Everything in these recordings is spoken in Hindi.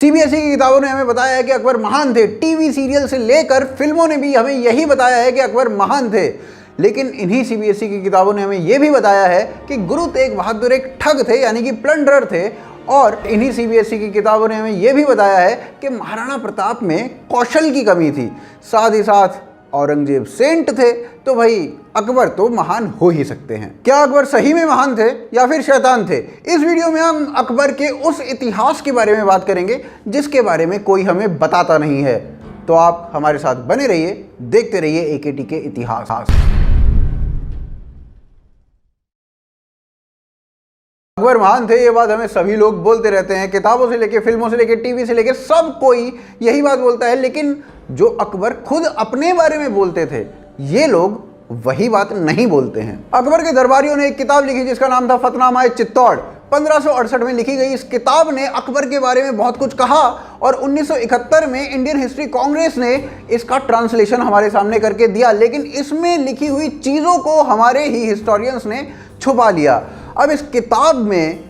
सीबीएसई की किताबों ने हमें बताया है कि अकबर महान थे। टीवी सीरियल से लेकर फिल्मों ने भी हमें यही बताया है कि अकबर महान थे। लेकिन इन्हीं सीबीएसई की किताबों ने हमें यह भी बताया है कि गुरु तेग बहादुर एक ठग थे, यानी कि प्लंडरर थे। और इन्हीं सीबीएसई की किताबों ने हमें यह भी बताया है कि महाराणा प्रताप में कौशल की कमी थी, साथ ही साथ औरंगजेब सेंट थे। तो भाई अकबर तो महान हो ही सकते हैं। क्या अकबर सही में महान थे या फिर शैतान थे? इस वीडियो में हम अकबर के उस इतिहास के बारे में बात करेंगे जिसके बारे में कोई हमें बताता नहीं है। तो आप हमारे साथ बने रहिए, देखते रहिए एकेटी के इतिहास। अकबर महान थे, ये बात हमें सभी लोग बोलते रहते हैं, किताबों से लेके, फिल्मों से लेके, टीवी से लेके, सब कोई यही बात बोलता है। लेकिन जो अकबर खुद अपने बारे में बोलते थे, ये लोग वही बात नहीं बोलते हैं। अकबर के दरबारियों ने एक किताब लिखी जिसका नाम था फतनामा चित्तौड़। 1568 में लिखी गई इस किताब ने अकबर के बारे में बहुत कुछ कहा और 1971 में इंडियन हिस्ट्री कांग्रेस ने इसका ट्रांसलेशन हमारे सामने करके दिया। लेकिन इसमें लिखी हुई चीज़ों को हमारे ही हिस्टोरियंस ने छुपा लिया। अब इस किताब में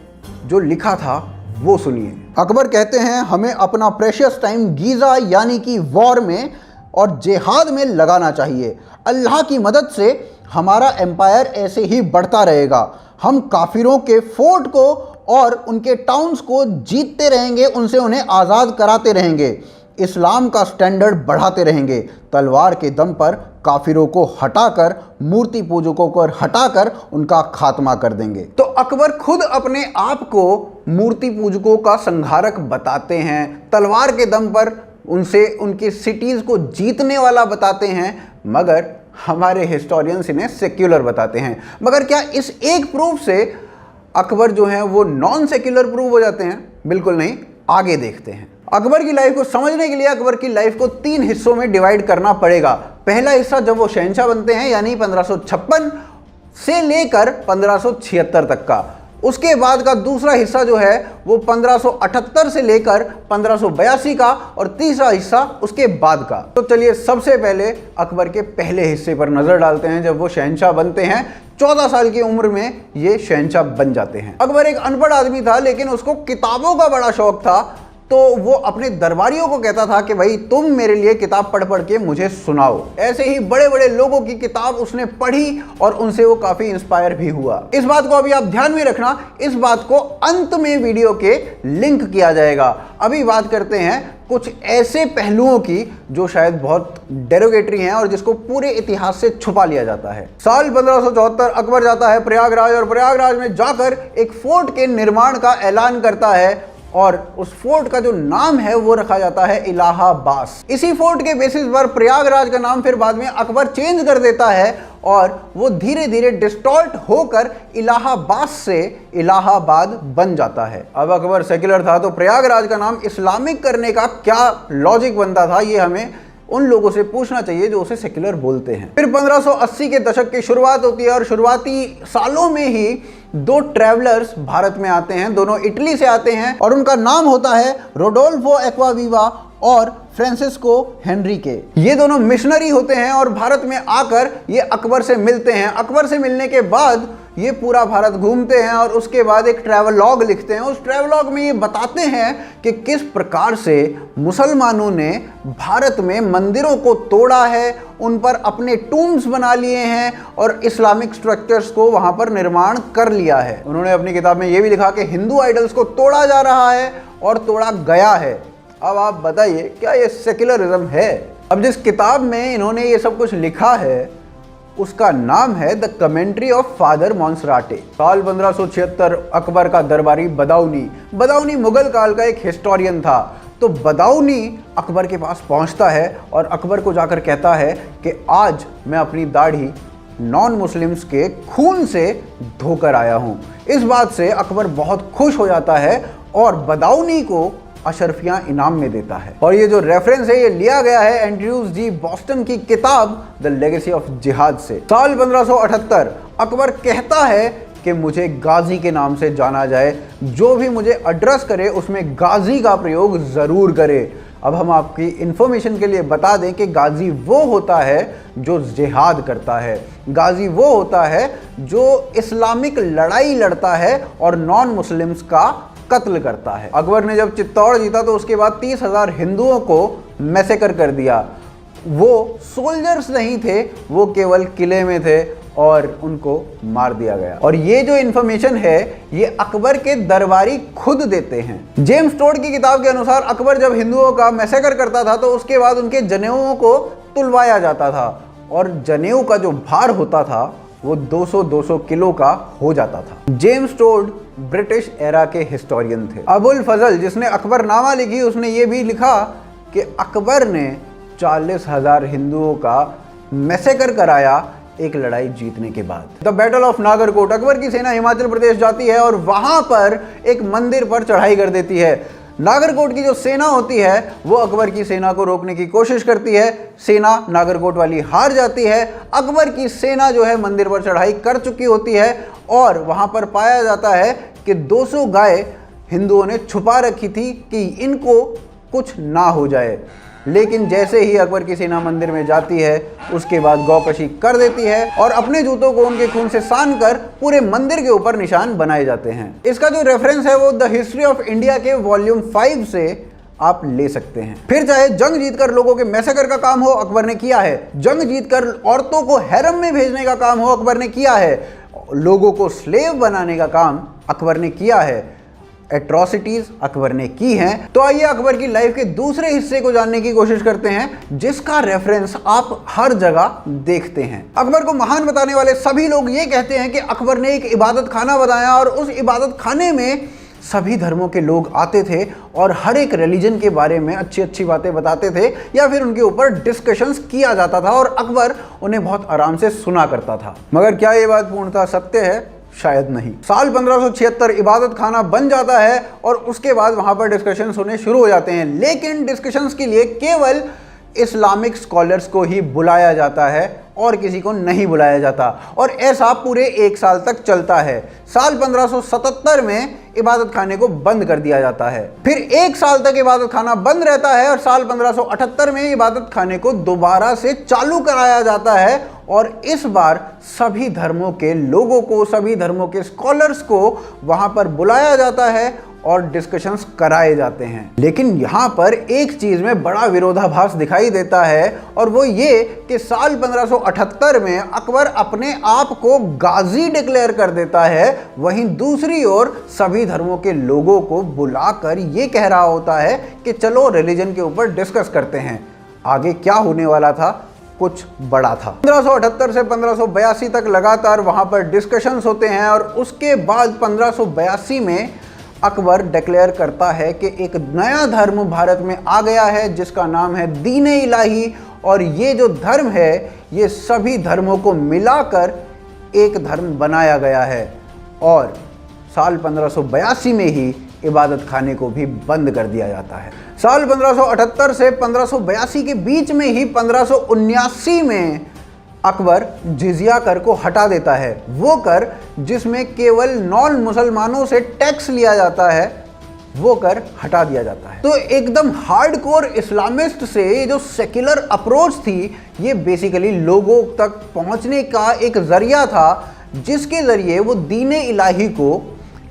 जो लिखा था वो सुनिए। अकबर कहते हैं, हमें अपना प्रेशियस टाइम गीज़ा यानी कि वॉर में और जिहाद में लगाना चाहिए। अल्लाह की मदद से हमारा एम्पायर ऐसे ही बढ़ता रहेगा। हम काफिरों के फोर्ट को और उनके टाउन्स को जीतते रहेंगे, उनसे उन्हें आज़ाद कराते रहेंगे, इस्लाम का स्टैंडर्ड बढ़ाते रहेंगे, तलवार के दम पर काफिरों को हटाकर, मूर्ति पूजकों को हटाकर उनका खात्मा कर देंगे। तो अकबर खुद अपने आप को मूर्ति पूजकों का संहारक बताते हैं, तलवार के दम पर उनसे उनकी सिटीज़ को जीतने वाला बताते हैं, मगर हमारे हिस्टोरियंस इन्हें सेक्युलर बताते हैं। मगर क्या इस एक प्रूफ से अकबर जो हैं वो नॉन सेक्युलर प्रूव हो जाते हैं? बिल्कुल नहीं। आगे देखते हैं। अकबर की लाइफ को समझने के लिए अकबर की लाइफ को 3 हिस्सों में डिवाइड करना पड़ेगा। पहला हिस्सा जब वो शहंशाह बनते हैं, यानी 1556 से लेकर 1576 तक का। उसके बाद का दूसरा हिस्सा जो है वो 1578 से लेकर 1582 का, और तीसरा हिस्सा उसके बाद का। तो चलिए सबसे पहले अकबर के पहले हिस्से पर नजर डालते हैं, जब वो शहंशाह बनते हैं। 14 साल की उम्र में ये शहंशाह बन जाते हैं। अकबर एक अनपढ़ आदमी था, लेकिन उसको किताबों का बड़ा शौक था। तो वो अपने दरबारियों को कहता था कि भाई तुम मेरे लिए किताब पढ़ पढ़ के मुझे सुनाओ। ऐसे ही बड़े बड़े लोगों की किताब उसने पढ़ी और उनसे वो काफी इंस्पायर भी हुआ। इस बात को अभी आप ध्यान में रखना, इस बात को अंत में वीडियो के लिंक किया जाएगा। अभी बात करते हैं कुछ ऐसे पहलुओं की जो शायद बहुत डेरोगेटरी हैं और जिसको पूरे इतिहास से छुपा लिया जाता है। साल 1574 अकबर जाता है प्रयागराज, और प्रयागराज में जाकर एक फोर्ट के निर्माण का ऐलान करता है, और उस फोर्ट का जो नाम है वो रखा जाता है इलाहाबाद। इसी फोर्ट के बेसिस पर प्रयागराज का नाम फिर बाद में अकबर चेंज कर देता है और वो धीरे धीरे डिस्टॉर्ट होकर इलाहाबाद से इलाहाबाद बन जाता है। अब अकबर सेक्युलर था तो प्रयागराज का नाम इस्लामिक करने का क्या लॉजिक बनता था, ये हमें उन लोगों से पूछना चाहिए जो उसे सेक्युलर बोलते हैं। फिर 1580 के दशक की शुरुआत होती है और शुरुआती सालों में ही 2 ट्रैवलर्स भारत में आते हैं। दोनों इटली से आते हैं और उनका नाम होता है रोडोल्फो एक्वाविवा और फ्रांसिस्को हेनरिके। ये दोनों मिशनरी होते हैं और भारत में आकर ये अकबर से मिलते हैं। अकबर से मिलने के बाद ये पूरा भारत घूमते हैं और उसके बाद एक ट्रैवलॉग लिखते हैं। उस ट्रैवलॉग में ये बताते हैं कि किस प्रकार से मुसलमानों ने भारत में मंदिरों को तोड़ा है, उन पर अपने टूम्स बना लिए हैं और इस्लामिक स्ट्रक्चर्स को वहाँ पर निर्माण कर लिया है। उन्होंने अपनी किताब में ये भी लिखा कि हिंदू आइडल्स को तोड़ा जा रहा है और तोड़ा गया है। अब आप बताइए क्या ये सेक्युलरिज्म है? अब जिस किताब में इन्होंने ये सब कुछ लिखा है उसका नाम है द कमेंट्री ऑफ फादर मॉन्सराटे। साल 1576 अकबर का दरबारी बदाऊनी मुगल काल का एक हिस्टोरियन था। तो बदाऊनी अकबर के पास पहुंचता है और अकबर को जाकर कहता है कि आज मैं अपनी दाढ़ी नॉन मुस्लिम्स के खून से धोकर आया हूं। इस बात से अकबर बहुत खुश हो जाता है और बदाऊनी को अशरफियां इनाम में देता है। और ये जो रेफरेंस है ये लिया गया है एंड्रयूज जी बॉस्टन की किताब द लेगेसी ऑफ जिहाद से। साल 1578 अकबर कहता है कि मुझे गाजी के नाम से जाना जाए, जो भी मुझे एड्रेस करे उसमें गाजी का प्रयोग ज़रूर करे। अब हम आपकी इंफॉर्मेशन के लिए बता दें कि गाजी वो होता है जो जिहाद करता है, गाजी वो होता है जो इस्लामिक लड़ाई लड़ता है और नॉन मुस्लिम्स का कत्ल करता है। अकबर ने जब चित्तौड़ जीता तो उसके बाद 30,000 हिंदुओं को मैसेकर कर दिया। वो सोल्जर्स नहीं थे, वो केवल किले में थे और उनको मार दिया गया। और ये जो इंफॉर्मेशन है ये अकबर के दरबारी खुद देते हैं। जेम्स टोड की किताब के अनुसार अकबर जब हिंदुओं का मैसेकर करता था तो उसके बाद उनके जनेऊओं को तुलवाया जाता था और जनेऊ का जो भार होता था वो 200-200 किलो का हो जाता था। जेम्स टोड ब्रिटिश एरा के हिस्टोरियन थे। अबुल फजल जिसने अकबरनामा लिखी उसने ये भी लिखा कि अकबर ने 40,000 हिंदुओं का मैसेकर कराया एक लड़ाई जीतने के बाद। The battle of Nagarkot. Akbar की सेना हिमाचल प्रदेश जाती है और वहां पर एक मंदिर पर चढ़ाई कर देती है। नागरकोट की जो सेना होती है वो अकबर की सेना को रोकने की कोशिश करती है। सेना नागरकोट वाली हार जाती है। अकबर की सेना जो है मंदिर पर चढ़ाई कर चुकी होती है और वहां पर पाया जाता है कि 200 गाय हिंदुओं ने छुपा रखी थी कि इनको कुछ ना हो जाए। लेकिन जैसे ही अकबर की सेना मंदिर में जाती है उसके बाद गौकशी कर देती है और अपने जूतों को उनके खून से सान कर पूरे मंदिर के ऊपर निशान बनाए जाते हैं। इसका जो रेफरेंस है वो द हिस्ट्री ऑफ इंडिया के वॉल्यूम 5 से आप ले सकते हैं। फिर चाहे जंग जीतकर लोगों के मैसेकर का काम हो, अकबर ने किया है। जंग जीतकर औरतों को हैरम में भेजने का काम हो, अकबर ने किया है। लोगों को स्लेव बनाने का काम अकबर ने किया है। एट्रॉसिटीज अकबर ने की हैं। तो आइए अकबर की लाइफ के दूसरे हिस्से को जानने की कोशिश करते हैं जिसका रेफरेंस आप हर जगह देखते हैं। अकबर को महान बताने वाले सभी लोग ये कहते हैं कि अकबर ने एक इबादत खाना बनाया और उस इबादत खाने में सभी धर्मों के लोग आते थे और हर एक रिलीजन के बारे में अच्छी अच्छी बातें बताते थे या फिर उनके ऊपर डिस्कशंस किया जाता था और अकबर उन्हें बहुत आराम से सुना करता था। मगर क्या ये बात पूर्णतः सत्य है? शायद नहीं। साल 1576 इबादत खाना बन जाता है और उसके बाद वहां पर डिस्कशंस होने शुरू हो जाते हैं। लेकिन डिस्कशंस के लिए केवल इस्लामिक स्कॉलर्स को ही बुलाया जाता है और किसी को नहीं बुलाया जाता और ऐसा पूरे 1 साल तक चलता है। साल 1577 में इबादत खाने को बंद कर दिया जाता है। फिर 1 साल तक इबादत खाना बंद रहता है और साल 1578 में इबादत खाने को दोबारा से चालू कराया जाता है और इस बार सभी धर्मों के लोगों को, सभी धर्मों के स्कॉलर्स को वहां पर बुलाया जाता है और डिस्कशंस कराए जाते हैं। लेकिन यहाँ पर एक चीज में बड़ा विरोधाभास दिखाई देता है और वो ये कि साल 1578 में अकबर अपने आप को गाजी डिक्लेयर कर देता है, वहीं दूसरी ओर सभी धर्मों के लोगों को बुलाकर ये कह रहा होता है कि चलो रिलीजन के ऊपर डिस्कस करते हैं। आगे क्या होने वाला था? कुछ बड़ा था। 1578 से 1582 तक लगातार वहां पर डिस्कशंस होते हैं और उसके बाद 1582 में अकबर डिक्लेयर करता है कि एक नया धर्म भारत में आ गया है जिसका नाम है दीन-ए इलाही और ये जो धर्म है ये सभी धर्मों को मिलाकर एक धर्म बनाया गया है और साल 1582 में ही इबादत खाने को भी बंद कर दिया जाता है। साल 1578 से 1582 के बीच में ही 1579 में अकबर जिजिया कर को हटा देता है। वो कर जिसमें केवल नॉन मुसलमानों से टैक्स लिया जाता है वो कर हटा दिया जाता है। तो एकदम हार्डकोर इस्लामिस्ट से ये जो सेक्युलर अप्रोच थी ये बेसिकली लोगों तक पहुंचने का एक जरिया था जिसके जरिए वो दीन-ए इलाही को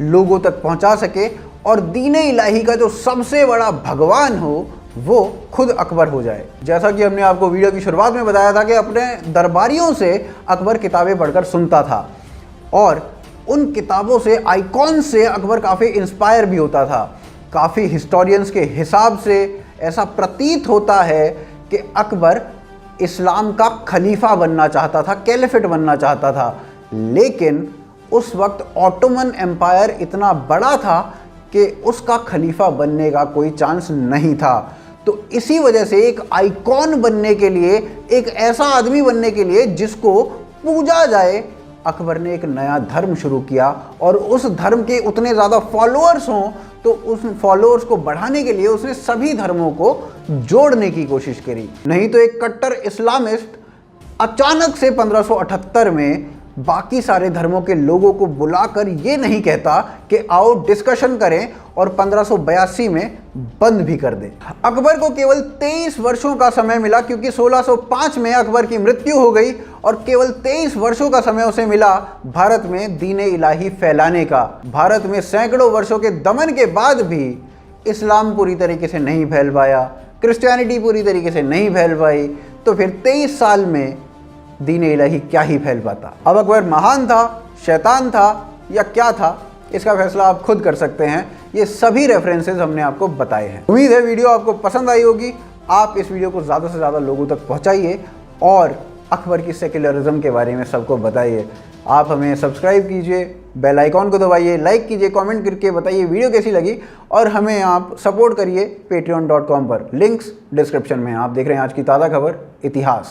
लोगों तक पहुंचा सके और दीन-ए इलाही का जो सबसे बड़ा भगवान हो वो खुद अकबर हो जाए। जैसा कि हमने आपको वीडियो की शुरुआत में बताया था कि अपने दरबारियों से अकबर किताबें पढ़कर सुनता था और उन किताबों से, आइकॉन से अकबर काफ़ी इंस्पायर भी होता था। काफ़ी हिस्टोरियंस के हिसाब से ऐसा प्रतीत होता है कि अकबर इस्लाम का खलीफा बनना चाहता था, कैलिफेट बनना चाहता था, लेकिन उस वक्त ऑटोमन एम्पायर इतना बड़ा था कि उसका खलीफा बनने का कोई चांस नहीं था। तो इसी वजह से एक आइकॉन बनने के लिए, एक ऐसा आदमी बनने के लिए जिसको पूजा जाए, अकबर ने एक नया धर्म शुरू किया और उस धर्म के उतने ज़्यादा फॉलोअर्स हों तो उस फॉलोअर्स को बढ़ाने के लिए उसने सभी धर्मों को जोड़ने की कोशिश करी। नहीं तो एक कट्टर इस्लामिस्ट अचानक से 1578 में बाकी सारे धर्मों के लोगों को बुलाकर ये नहीं कहता कि आओ डिस्कशन करें और 1582 में बंद भी कर दे। अकबर को केवल 23 वर्षों का समय मिला, क्योंकि 1605 में अकबर की मृत्यु हो गई और केवल 23 वर्षों का समय उसे मिला भारत में दीन-ए इलाही फैलाने का। भारत में सैकड़ों वर्षों के दमन के बाद भी इस्लाम पूरी तरीके से नहीं फैल पाया, क्रिश्चियनिटी पूरी तरीके से नहीं फैल पाई, तो फिर 23 साल में दीन-ए इलाही क्या ही फैल पाता। अब अकबर महान था, शैतान था या क्या था, इसका फैसला आप खुद कर सकते हैं। ये सभी रेफरेंसेस हमने आपको बताए हैं। उम्मीद है वीडियो आपको पसंद आई होगी। आप इस वीडियो को ज़्यादा से ज़्यादा लोगों तक पहुंचाइए और अकबर की सेक्युलरिज्म के बारे में सबको बताइए। आप हमें सब्सक्राइब कीजिए, बेल आइकॉन को दबाइए, लाइक कीजिए, कमेंट करके बताइए वीडियो कैसी लगी और हमें आप सपोर्ट करिए patreon.com पर। लिंक्स डिस्क्रिप्शन में। आप देख रहे हैं आज की ताज़ा खबर इतिहास।